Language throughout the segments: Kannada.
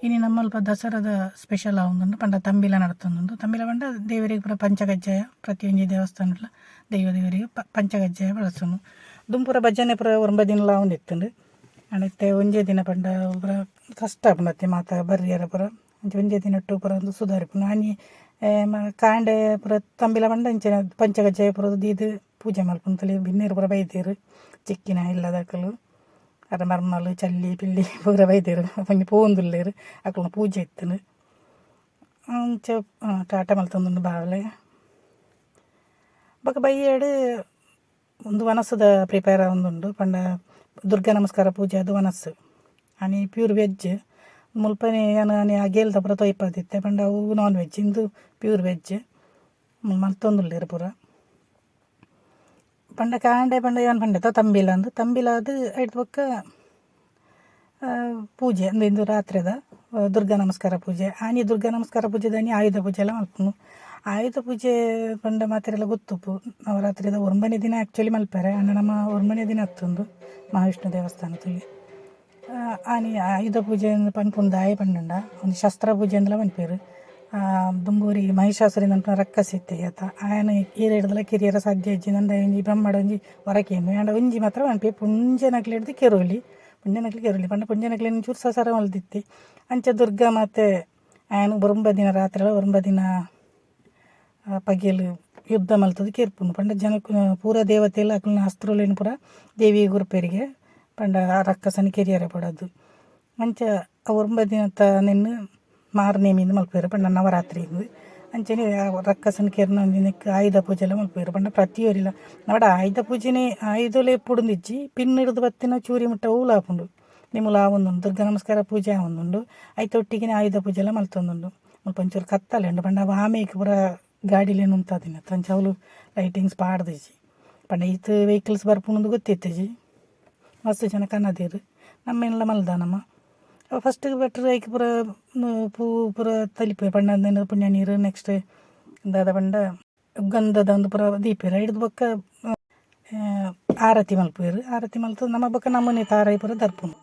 ಇನ್ನು ನಮ್ಮಲ್ಪ ದಸರಾದ ಸ್ಪೆಷಲ್ ಆವೊಂದುಂಡು ಪಂಡ ತಂಬಿಲ ನಡತೊಂದುಂಡು. ತಂಬಿಲ ಪಂಡ ದೇವರಿಗೆ ಪೂರ ಪಂಚಕಜ್ಜಾಯ ಪ್ರತಿಯೊಂಜಿ ದೇವಸ್ಥಾನಡ್ಲ ದೇವರಿಗೆ ಪಂಚಕಜ್ಜಾಯ ಬಳಸುನು. ದುಂಪುರ ಭಜನೆ ಪೂರ ಒಂಬದಿನಲ ಆವೊಂದಿತ್ತುಂಡು. ಅಂಡತ್ತೆ ಒಂಜೇ ದಿನ ಪಂಡ ಪೂರ ಕಷ್ಟ ಆಪುಂಡತ್ತೆ ಮಾತ ಬರ್ರಿಯರ ಪೂರ ಒಂಜೇ ದಿನಟ್ಟು ಪೂರ ಒಂದು ಸುಧಾರಿಪುನು. ಆನಿ ಕಾಂಡೆ ಪೂರ ತಂಬಿಲ ಪಂಡ ಇಂಚಿನ ಪಂಚಕಜ್ಜಾಯ ಪೂರ ದೀದು ಪೂಜೆ ಮಲ್ಪುಂತಲಿ ಬಿನ್ನೇರು ಪೂರ ಬೈದೇರು ಚಿಕ್ಕಿನ ಇಲ್ಲದಕ್ಕಲು ಅದ ಮರ್ಮಲು ಚಲ್ಲಿ ಪಿಲ್ಲಿ ಪೂರ ಬೈದೇರು ಪಂಜಿ ಪೋಂದುಲ್ಲೇರು ಅಕ್ಕಲ ಪೂಜೆ ಇತ್ತನು ಅಂಚ ಟಾಟ ಮಲ್ತೊಂದುಂಡು ಬಾವಲೆ ಬೊಕ ಬೈಯೇಡು ಒಂದು ವನಸದ ಪ್ರಿಪೇರ್ ಆವೊಂದುಂಡು ಪಂಡ ದುರ್ಗಾ ನಮಸ್ಕಾರ ಪೂಜೆ ಅದು ವನಸ್ಸು ಆನಿ ಪ್ಯೂರ್ ವೆಜ್ ಮುಲ್ಪನೆ ಆನಿ ಆ ಗೇಲ್ದ ಪೂರ ತೊಯ್ಪದಿತ್ತೆ ಪಂಡ ಅವು ನಾನ್ ವೆಜ್ ಇಂದು ಪ್ಯೂರ್ ವೆಜ್ ಮಲ್ತೊಂದುಲ್ಲೇರು ಪೂರ ಪಂಡ ಕಾಂಡೆ ಪಂಡ ಏನು ಪಂಡ ತಂಬಿಲ ಅಂದು ತಂಬಿಲ ಅದು ಐಟ್ ಬೊಕ್ಕ ಪೂಜೆ ಅಂದು ಇಂದು ರಾತ್ರಿದ ದುರ್ಗಾ ನಮಸ್ಕಾರ ಪೂಜೆ ಆನಿ ದುರ್ಗಾ ನಮಸ್ಕಾರ ಪೂಜೆ ದಾನಿ ಆಯುಧ ಪೂಜೆ ಎಲ್ಲ ಮಲ್ಪುನು. ಆಯುಧ ಪೂಜೆ ಪಂಡ ಮಾತೆರೆಲ್ಲ ಗೊತ್ತುಪ್ಪು ನವರಾತ್ರಿದ ಒಂಬನೇ ದಿನ ಆ್ಯಕ್ಚುಲಿ ಮಲ್ಪರೆ ಅಣ್ಣ ನಮ್ಮ ಒಂಬನೇ ದಿನ ಹತ್ತೊಂದು ಮಹಾವಿಷ್ಣು ದೇವಸ್ಥಾನದಲ್ಲಿ ಆನಿ ಆಯುಧ ಪೂಜೆ ಪನ್ಪುಂಡು ದಾಯ ಪಂಡುಂಡ ಒಂದು ಶಸ್ತ್ರ ಪೂಜೆ ಅಂದಲ ಪನ್ಪೇರು ದುಂಬೂರಿ ಮಹಿಷಾಸುರಿ ನನ್ನ ರಕ್ಕಸಿತ್ತೆ ಆತ ಆಯನ ಹಿಡಿದಲ್ಲ ಕಿರಿಯರ ಸಾಧ್ಯ ಅಜ್ಜಿ ನಂದ ಒಂಜಿ ಬ್ರಹ್ಮಡ ಒಂಜಿ ಹೊರಕೇನು ಆಂಡ ಒಂಜಿ ಮಾತ್ರ ಪನ್ಪೆ ಪುಂಜನಕ್ಲೆ ಹಿಡ್ದು ಕೆರೋಲಿ ಪುಂಜನಕ್ಲೆ ಕೆರೋಲಿ ಪಂಡ ಪುಂಜನಕ್ಲೆ ಚೂರು ಸಸಾರ ಮಲ್ದಿತ್ತಿ ಅಂಚ ದುರ್ಗಾ ಮಾತೆ ಆಯನ ದಿನ ರಾತ್ರಿ ದಿನ ಪಗೆಲು ಯುದ್ಧ ಮಲ್ತದು ಕೇರ್ಪುನು ಪಂಡ ಜನಕ್ಕೆ ಪೂರ ದೇವತೆ ಎಲ್ಲ ಅಕ್ಲನ ಅಸ್ತ್ರೋಲೇನು ಪೂರ ದೇವಿ ಗುರುಪೇರಿಗೆ ಪಂಡ ರಕ್ಕಸನ ಕೆರಿಯರ ಪಡೋದು ಅಂಚ ದಿನ ನಿನ್ನ ಮಾರನೇಮಿಂದ ಮಲ್ಪೇರು ಪಂಡ ನವರಾತ್ರಿಯಿಂದ ಅಂಚನೆ ರಕ್ಕಸನ ಕೆರ್ನ ದಿನಕ್ಕೆ ಆಯುಧ ಪೂಜೆ ಎಲ್ಲ ಮಲ್ಪೇರು ಪಂಡ ಪ್ರತಿಯೊರಿಲ್ಲ ನವಡ ಆಯುಧ ಪೂಜೆನೇ ಆಯುಧಲೆ ಎಪ್ಪುಡುಂದಿಜ್ಜಿ ಪಿನ್ ಹಿಡಿದು ಬತ್ತಿನ ಚೂರಿ ಮುಟ್ಟ ಹೂಲು ಹಾಪುಂಡು ನಿಮ್ಮಲ ಆವೊಂದುಂಡು ದುರ್ಗಾ ನಮಸ್ಕಾರ ಪೂಜೆ ಆವೊಂದುಂಡು ಐತೊಟ್ಟಿಗೆ ಆಯುಧ ಪೂಜೆ ಎಲ್ಲ ಮಲ್ತೊಂದುಂಡು ಮುಲ್ಪ ಒಂಚೂರು ಕತ್ತಲೆ ಉಂಡು ಪಂಡ ಆಮೇಲೆ ಪೂರ ಗಾಡಿಲೇನು ಉಂತಾದಿನ ತಂಚ ಅವಳು ಲೈಟಿಂಗ್ಸ್ ಪಾಡ್ದಿಜ್ಜಿ ಪಂಡ ಈತ ವೆಹಿಕಲ್ಸ್ ಬರ್ಪುಣಂದು ಗೊತ್ತಿತ್ತಜಿ ಮಸ್ತ್ ಜನ ಕನ್ನದೇರು ನಮ್ಮೆಲ್ಲ ಮಲ್ದಾನಮ್ಮ ಫಸ್ಟ್ ಬೆಟ್ರ್ ಐಕ್ ಪೂರ ಪೂ ಪೂರ ತಲಿಪೆ ಪಂಡ ಪುಣ್ಯ ನೀರು ನೆಕ್ಸ್ಟ್ ದಾದ ಪಂಡ ಗಂಧದ ಒಂದು ಪೂರ ದೀಪೇರು ಹಿಡಿದು ಬೊಕ್ಕ ಆರತಿ ಮಲ್ಪೇರು ಆರತಿ ಮಲ್ತು ನಮ್ಮ ಬೊಕ್ಕ ನಮ್ಮನೆ ತಾರಾಯಿ ಪೂರ ದರ್ಪುನು.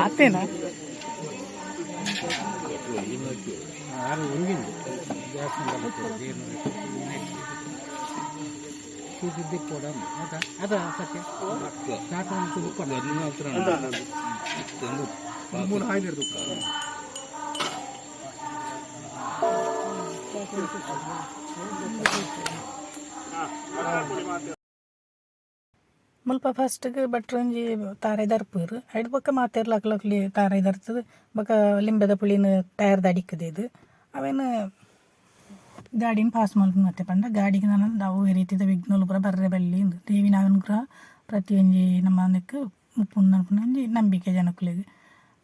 ಆತೇನಾ ಮುಲ್ಪ ಫಸ್ಟ್ಗೆ ಭಟ್ರು ಒಂಜಿ ತಾರಾಯಿ ದರ್ಪುರು ಐಡ್ ಬೊಕ್ಕ ಮಾತೆರ್ಲಾಕ್ಲಕ್ಲಿ ತಾರಾಯಿ ದರ್ತದ ಬೊಕ್ಕ ಲಿಂಬೆದ ಪುಳಿನ ಟಯರ್ದ ಅಡಿಕ್ಕದೆ ಇದು ಅವೇನು ಗಾಡಿನ ಪಾಸ್ ಮಲ್ಪುನು ಮತ್ತೆ ಪಂಡ ಗಾಡಿಗೆ ನಾನು ನಾವು ಈ ರೀತಿದ ವಿಘ್ನೋಲು ಪೂರ ಬರ್ರೆ ಬಲ್ಲಿ ದೇವಿನ ಅನುಗ್ರಹ ಪ್ರತಿಯೊಂಜಿ ನಮ್ಮ ಅನ್ನಕ್ಕೆ ಮುಪ್ಪುಂಡು ಒಂಜಿ ನಂಬಿಕೆ ಜನಕ್ಕುಲಿಗೆ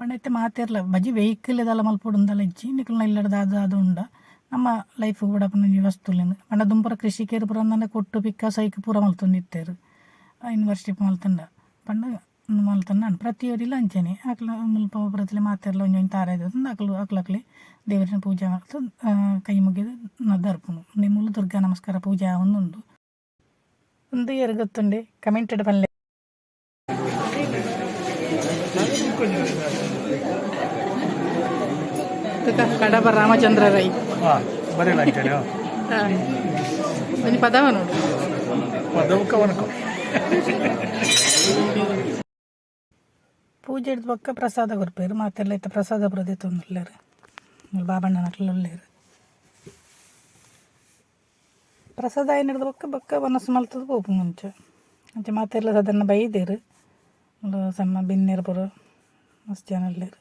ಪಂಡ ಐತೆ ಮಾತೆರ್ಲ ಬಜಿ ವೆಹಿಕಲ್ ಇದೆಲ್ಲ ಮಲ್ಪುಡುಂದಲ್ಲ ಇಜ್ಜಿ ನಿಕ್ಲನ ಇಲ್ಲಡ್ದ ಅದು ಉಂಡ ನಮ್ಮ ಲೈಫ್ ಕೂಡ ಪುನಂಜಿ ವಸ್ತುಲೇನು ಪಂಡ ದುಂಪುರ ಕೃಷಿಕೇರು ಪುರ ಕೊಟ್ಟು ಪಿಕ್ಕ ಸೈಕ್ ಪೂರ ಮಲ್ತೊಂದಿತ್ತೇರು ಯೂನಿವರ್ಸಿಟಿ ಮಲ್ತಂಡ ಪಂಡ ಮಲ್ತನ ನಾನು ಪ್ರತಿಯೊರಿಲ್ಲ ಅಂಚನೆ ಅಕ್ಲ ಮುಲ್ಪ ಒಬ್ಬರತ್ಲೆ ಮಾತೆಲ್ಲ ಒಂಜೊಂದು ತಾರ ಇದ್ದದ್ದು ಅಕ್ಲಕ್ಲೆ ದೇವರಿನ ಪೂಜೆ ಮಾಡ್ತು ಕೈ ಮುಗಿದು ದರ್ಪುನು ನಿಮ್ಮಲು ದುರ್ಗಾ ನಮಸ್ಕಾರ ಪೂಜೆ ಒಂದುಂಡು ಒಂದು ಏರು ಗೊತ್ತುಂಡೆ ಕಮೆಂಟೆಡ್ ಪಲ್ಲೆ ಕಡಬ ರಾಮಚಂದ್ರ ರೈ ಒಂದು ಪದವ ನೋಡು ಪೂಜೆ ಹಿಡಿದ ಪಕ್ಕ ಪ್ರಸಾದ ಕೊರ್ಪೇರು ಮಾತೆಲ್ಲ ಇತ್ತ ಪ್ರಸಾದ ಬರೋದೇ ತೊಂದಿಲ್ಲಾರು ಬಾಬಣ್ಣನ ಒಳ್ಳೆಯರು ಪ್ರಸಾದ ಏನು ಹಿಡಿದ ಬಕ್ಕ ಮನಸ್ಸು ಮಲ್ತದ ಪೋಪು ಮುಂಚೆ ಮಾತೆಲ್ಲ ಸಾಧಾರಣ ಬೈದೇರು ಸಣ್ಣ ಬಿನ್ನೇರು ಬರೋ ಮಸ್ತ್ ಜನ ಅಲ್ಲೇರು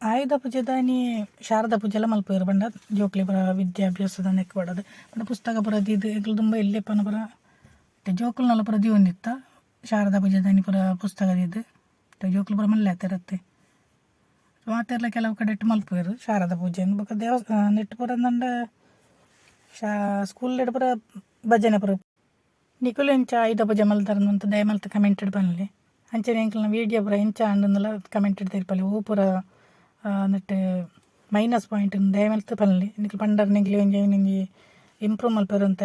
ಆಯುಧ ಪೂಜೆ ದಾನಿ ಶಾರದಾ ಪೂಜೆ ಎಲ್ಲ ಮಲ್ಪೇರು ಬಂಡ ಜೋಕ್ಲಿ ಬರ ವಿದ್ಯಾಭ್ಯಾಸದ ನೆಕ್ ಬಡದು ಬಡ ಪುಸ್ತಕ ಬರೋದು ಇದು ಈಗ ತುಂಬ ಎಲ್ಲೆಪ್ಪನ ಬರ ಜೋಕ್ಲನೆಲ್ಲ ಪುರ ಒಂದಿತ್ತ ಶಾರದಾ ಪೂಜೆ ದಾನಿ ಪುರ ಪುಸ್ತಕದಿದ್ದು ಜೋಕ್ಲು ಪುರ ಮಲ್ಲೆ ಆತಿರತ್ತೆ ಮಾತೆಲ್ಲ ಕೆಲವು ಕಡೆ ಇಟ್ಟು ಮಲ್ಪೇರು ಶಾರದಾ ಪೂಜೆ ಬೊಕ್ಕ ನೆಟ್ಟು ಪುರ ಅಂದಂಡ ಸ್ಕೂಲ್ ಪುರ ಭಜನೆ ಪುರ ನಿಕುಲು ಎಂಚ ಆಯುಧ ಪೂಜೆ ಮಲ್ತಾರಂತ ದಯ ಮಲ್ತ ಕಮೆಂಟೆಡ್ ಬನ್ಲಿ ಅಂಚನೆ ಎಂಕ್ಲನ ವೀಡಿಯೋ ಪುರ ಎಂಚ ಅಂಡನ್ನೆಲ್ಲ ಕಮೆಂಟೆಡ್ ತೆರಿಪಲ್ಲಿ ಓ ಪುರ ನೆಟ್ಟು ಮೈನಸ್ ಪಾಯಿಂಟ್ ದಯ ಮಲ್ತ ಬನ್ಲಿ ನಿಕ್ಲು ಪಂಡರ್ ನಿಂಗ್ಲಿ ಒಂಜಿ ನಿಂಗೆ ಇಂಪ್ರೂವ್ ಮಲ್ಪೇರು ಅಂತ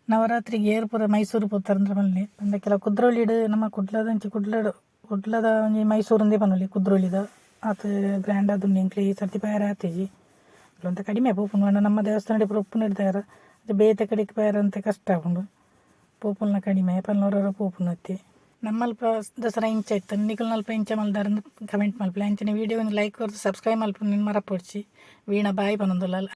ನವರಾತ್ರಿಗೆ ಏರು ಪುರ ಮೈಸೂರು ಪೋತಾರಂದ್ರೆ ಬನ್ನಿ ಅಂದ ಕೆಲವು ಕುದ್ರೋಳಿಡು ನಮ್ಮ ಕುಡ್ಲದ ಒಂಜಿ ಮೈಸೂರಿಂದೇ ಬನ್ನಲಿ ಕುದ್ರೋಳಿದ ಆತ ಗ್ರ್ಯಾಂಡ್ ಆದುಂಡು ಎಂಕ್ಲಿ ಈ ಸರ್ತಿ ಪ್ಯಾರ ಆತೇಜಿ ಅಂತ ಕಡಿಮೆ ಪೋಪುನು ನಮ್ಮ ದೇವಸ್ಥಾನ ಪುರ ಉಪ್ಪು ಇಡ್ತಾರ ಅದು ಬೇತೆ ಕಡೆಗೆ ಪ್ಯಾರ ಅಂತ ಕಷ್ಟ ಆಗುಂಡು ಪೋಪುಲ್ನ ಕಡಿಮೆ ಪಲ್ನವರ ಪೋಪುನು ಅತ್ತಿ ನಮ್ಮಲ್ಪ ದಸರಾ ಇಂಚ ಇತ್ತು ನಿಕಲ್ ನಲ್ಪ ಇಂಚ ಮಲ್ದಾರಂದು ಕಮೆಂಟ್ ಮಲ್ಪಲೆ ಅಂಚನೆ ವೀಡಿಯೋ ಒಂದು ಲೈಕ್ ಕೊಡ್ದು ಸಬ್ಸ್ಕ್ರೈಬ್ ಮಲ್ಪ ನಿನ್ನ ಮರ ಪೊಡ್ಸಿ ವೀಣಾ ಬಾಯಿ ಪನ್ನೊಂದುಲ್ಲ